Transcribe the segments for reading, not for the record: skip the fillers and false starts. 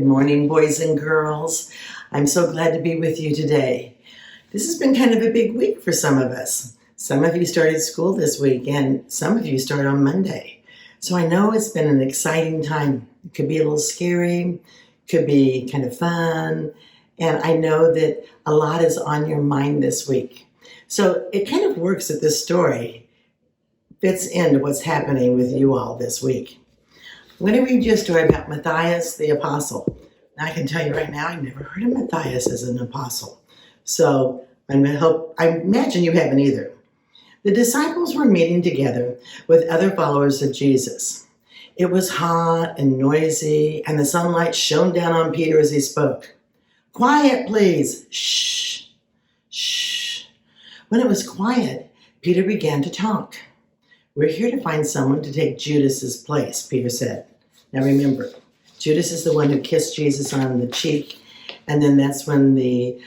Good morning, boys and girls. I'm so glad to be with you today. This has been kind of a big week for some of us. Some of you started school this week, and some of you start on Monday. So I know it's been an exciting time. It could be a little scary, could be kind of fun, and I know that a lot is on your mind this week. So it kind of works that this story fits into what's happening with you all this week. I'm going to read you a story about Matthias the apostle. Now I can tell you right now, I've never heard of Matthias as an apostle. So I imagine you haven't either. The disciples were meeting together with other followers of Jesus. It was hot and noisy, and the sunlight shone down on Peter as he spoke. Quiet, please. Shh. Shh. When it was quiet, Peter began to talk. We're here to find someone to take Judas's place, Peter said. Now remember, Judas is the one who kissed Jesus on the cheek, and then that's when the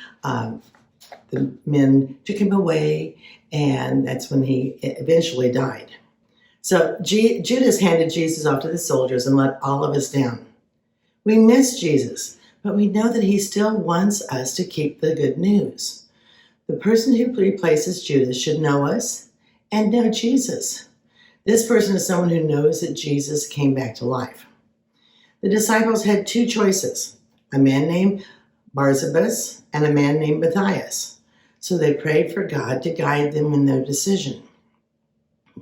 men took him away, and that's when he eventually died. So Judas handed Jesus off to the soldiers and let all of us down. We miss Jesus, but we know that he still wants us to keep the good news. The person who replaces Judas should know us and know Jesus. This person is someone who knows that Jesus came back to life. The disciples had two choices, a man named Barsabbas and a man named Matthias. So they prayed for God to guide them in their decision.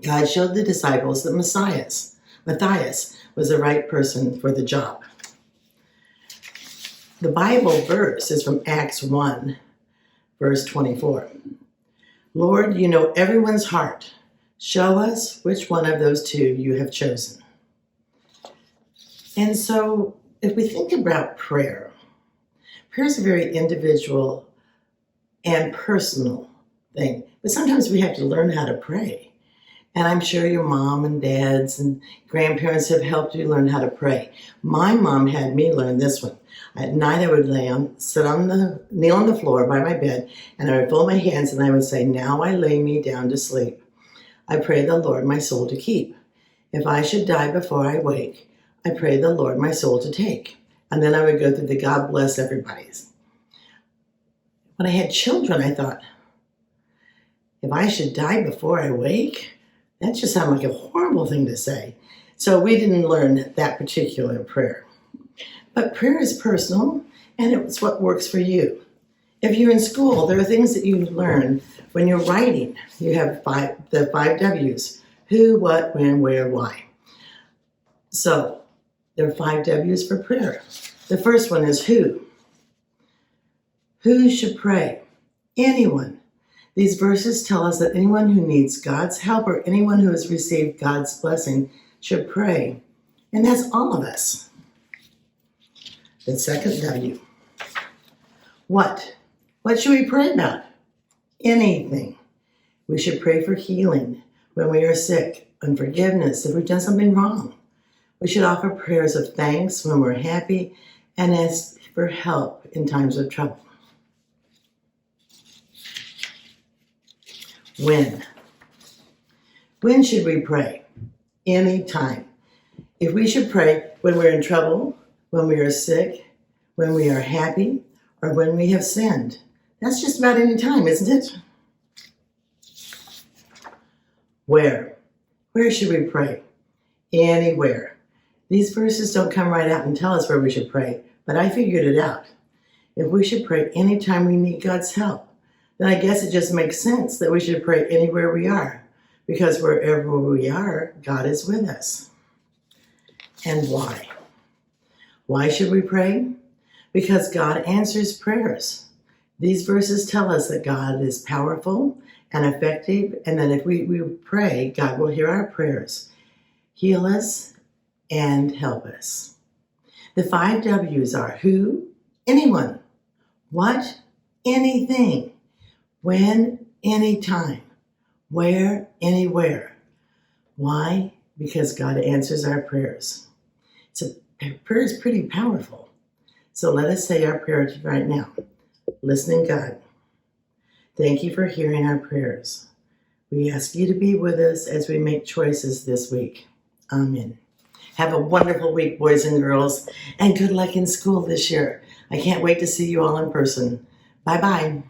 God showed the disciples that Matthias was the right person for the job. The Bible verse is from Acts 1, verse 24. Lord, you know everyone's heart. Show us which one of those two you have chosen. And so if we think about prayer is a very individual and personal thing. But sometimes we have to learn how to pray. And I'm sure your mom and dads and grandparents have helped you learn how to pray. My mom had me learn this one. At night I would kneel on the floor by my bed, and I would fold my hands and I would say, now I lay me down to sleep. I pray the Lord my soul to keep. If I should die before I wake, I pray the Lord my soul to take. And then I would go through the God bless everybody's. When I had children, I thought, if I should die before I wake, that just sounded like a horrible thing to say. So we didn't learn that particular prayer. But prayer is personal, and it's what works for you. If you're in school, there are things that you learn when you're writing. You have the five W's: who, what, when, where, why. So there are 5 W's for prayer. The first one is who. Who should pray? Anyone. These verses tell us that anyone who needs God's help or anyone who has received God's blessing should pray. And that's all of us. The second W. What? What should we pray about? Anything. We should pray for healing when we are sick and forgiveness if we've done something wrong. We should offer prayers of thanks when we're happy and ask for help in times of trouble. When? When should we pray? Anytime. If we should pray when we're in trouble, when we are sick, when we are happy, or when we have sinned. That's just about any time, isn't it? Where? Where should we pray? Anywhere. These verses don't come right out and tell us where we should pray, but I figured it out. If we should pray anytime we need God's help, then I guess it just makes sense that we should pray anywhere we are, because wherever we are, God is with us. And why? Why should we pray? Because God answers prayers. These verses tell us that God is powerful and effective, and that if we pray, God will hear our prayers, heal us, and help us. The 5 W's are who, anyone, what, anything, when, anytime, where, anywhere. Why? Because God answers our prayers. Prayer is pretty powerful. So let us say our prayer right now. Listening God, thank you for hearing our prayers. We ask you to be with us as we make choices this week. Amen. Have a wonderful week, boys and girls, and good luck in school this year. I can't wait to see you all in person. Bye-bye.